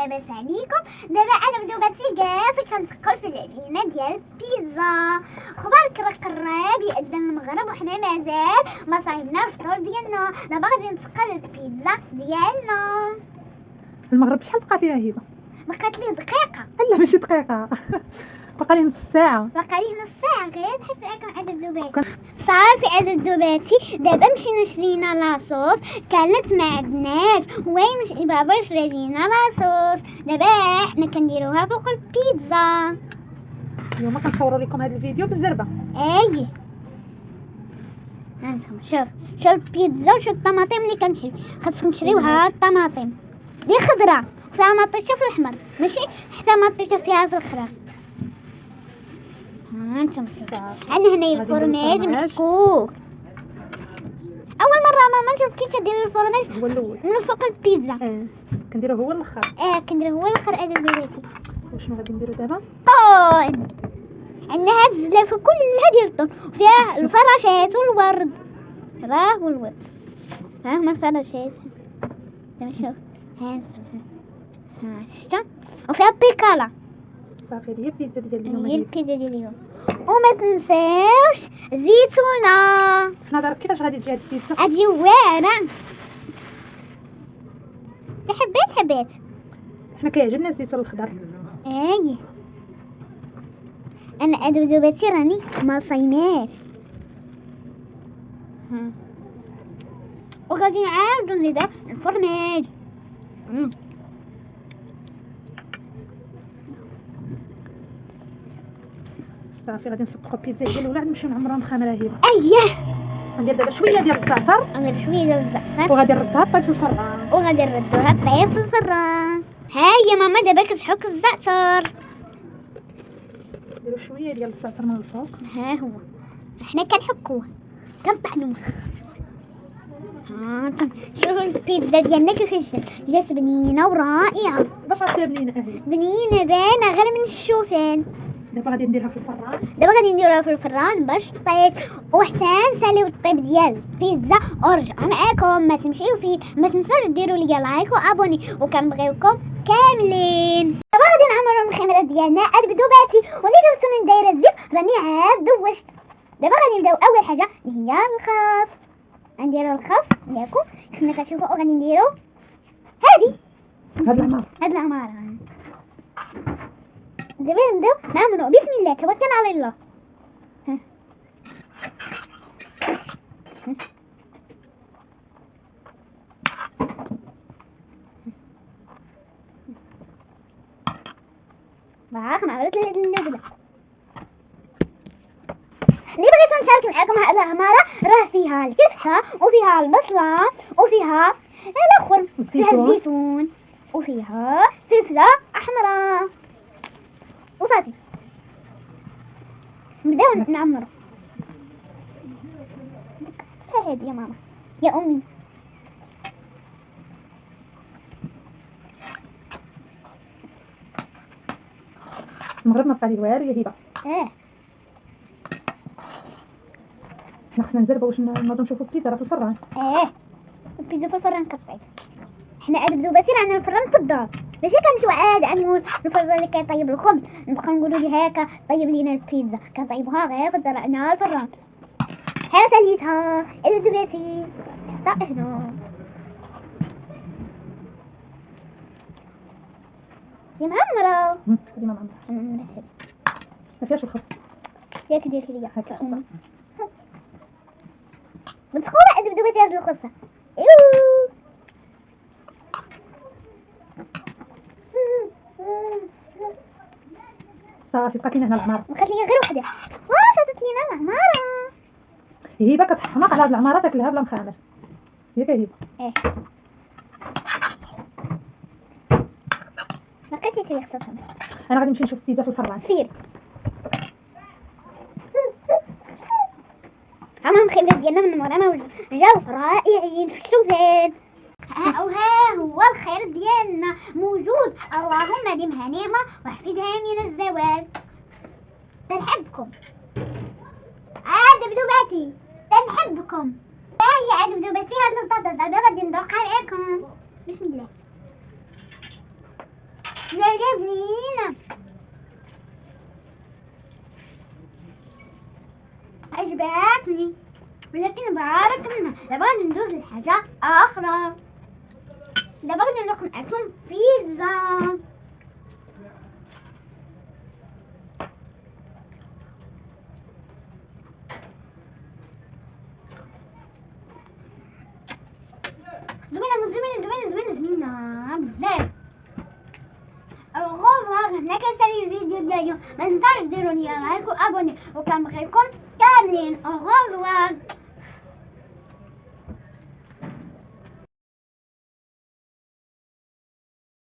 لاباس عليكم؟ دابا انا بدوباتي كاع كنتقل في العجينه ديال البيتزا. اخبارك راه قراب يأذن المغرب وحنا مازال ما صايبنا الفطور ديالنا. دابا غادي نتقل البيتزا ديالنا. المغرب شحال بقات ليها هبه؟ بقات لي دقيقه. لا ماشي دقيقه بقى لي نص ساعه. باقا لي نص ساعه غير حيت اكون ادب دوباتي. صافي ادب دوباتي. دابا مشينا شرينا لاصوص كانت ما عندناش. وين بابا شرينا لاصوص. دابا حنا كنديروها فوق البيتزا. اليوم كنصوروا لكم هذا الفيديو بالزربه. اي هانتوما شوف البيتزا وشوف الطماطم اللي كنشري. خاصكم تشريوها الطماطم دي خضره فيها مطيشه في الاحمر ماشي حتى مطيشه فيها في الخضر. هانتوما عندنا هنا الفرماج محكوك. اول مره ماما نشوف كيف كدير الفرماج هو الاول من فوق البيتزا. كنديرو هو الاخر. كندير هو الاخر ادب دوباتي. وشنو غادي نديرو دابا؟ طون. عندنا هاد الزلافه كلها ديال الطون وفيها الفراشات والورد. راه والورد ها هما الفراشات. دابا شوف ها شتا وفيها بيكالا. صافي هذه هي البيتزا ديال اليوم. هي البيتزا ديال اليوم. وما تنساوش زيتونه. في نظرك كيفاش غادي تجي هاد البيتزا؟ اجي واعره. حبيت حنا كيعجبنا الزيتون الخضر. اي انا ادب دوباتي راني ما صايماش. وغادي نعاودو نزيدو الفرماج. صافي غادي نسبقوا البيتزا ديال الولاد نمشيو نعمروها مخامره هبه. اييه غندير دابا شويه ديال الزعتر غندير شويه ديال الزعتر وغادي نردها طيب في الفران. وغادي نردوها طيب في الفران. ها هي ماما دابا كتحك الزعتر. نديرو شويه ديال الزعتر من الفوق. ها هو حنا كنحكوه كنطحنوه. شوفوا البيتزا ديالنا كيفاش جات بنينه ورائعه. باش عرفتيها بنينه اهي؟ بنينه باينه غير من الشوفان. دابا غادي نديرها في الفران. دابا غادي نديروها في الفران باش طيب وحتى نساليو الطيب ديال البيتزا ورجع معاكم. ما تمشيو فين ما تنساوش ديروا لي لايك وابوني وكنبغيوكم كاملين. دابا غادي نعمروا الخمره ديالنا ادب دوباتي. واللي شفتوني دايره الزيت راني عاد دوشت. دابا غادي نبداو اول حاجه اللي هي الخس. غنديروا الخس ياكو كما كتشوفوا وغادي نديروا هاد العماره. دابا نبداو نعملوا بسم الله توكل على الله. معاكم عملت لي النبله. اللي بغيت نشارك معكم هاد العماره راه فيها الكبسه وفيها البصله وفيها الاخر فيها الزيتون وفيها فلفله احمراء وصافي. نبداو نعمرو. هادي يا ماما يا امي. المغرب ما بقى لي والو يا هبه. حنا خصنا نزربوا واش نوضو نشوفوا البيتزا راه في الفران. البيتزا في الفران كطيب. حنا ادب دوباتي عندنا الفران في الدار ماشي كنمشيو عاد عند الفران اللي كيطيب الخبز نبقى نقولوا لي هاكا طيب لينا البيتزا. كنطيبوها غير في الدار عندنا الفران. حنا ساليتها ادب دوباتي طاحنوا. يا معمره خدي ما معمره ما فيهاش الخس. ياك دير ليا هكا مدخوله ادب دوباتي هاد الخصه. صافي بقات لينا هنا العماره. بقات لي غير وحده. فاتت لينا العماره. هبه كتحماق على هاد العماره تاكلها بلا مخامر ياك هبه. ما بقيتش شي خصها. انا غادي نمشي نشوف البيتزا في الفران. سير هما مخيمات ديالنا من مورانا جاو رائعين في الشوفان. ها هو الخير ديالنا موجود. اللهم ديمها نعمه واحفظها من الزوال. تنحبكم عاد بدوباتي تنحبكم. هي عاد بدوباتي هاد البطاطا دابا غادي ندوق عليكم. بسم الله. عجبني. عجبتني ولكن بعرف منها. لبغى ندوز لحاجة أخرى. لبغى نروح ناكل بيتزا. زميلة بزاف. الغرفة هنا كنسالي الفيديو ديالو. ما تنساوش ديروا لي لايك وابوني وكنبغيكم كاملين. الغرفة.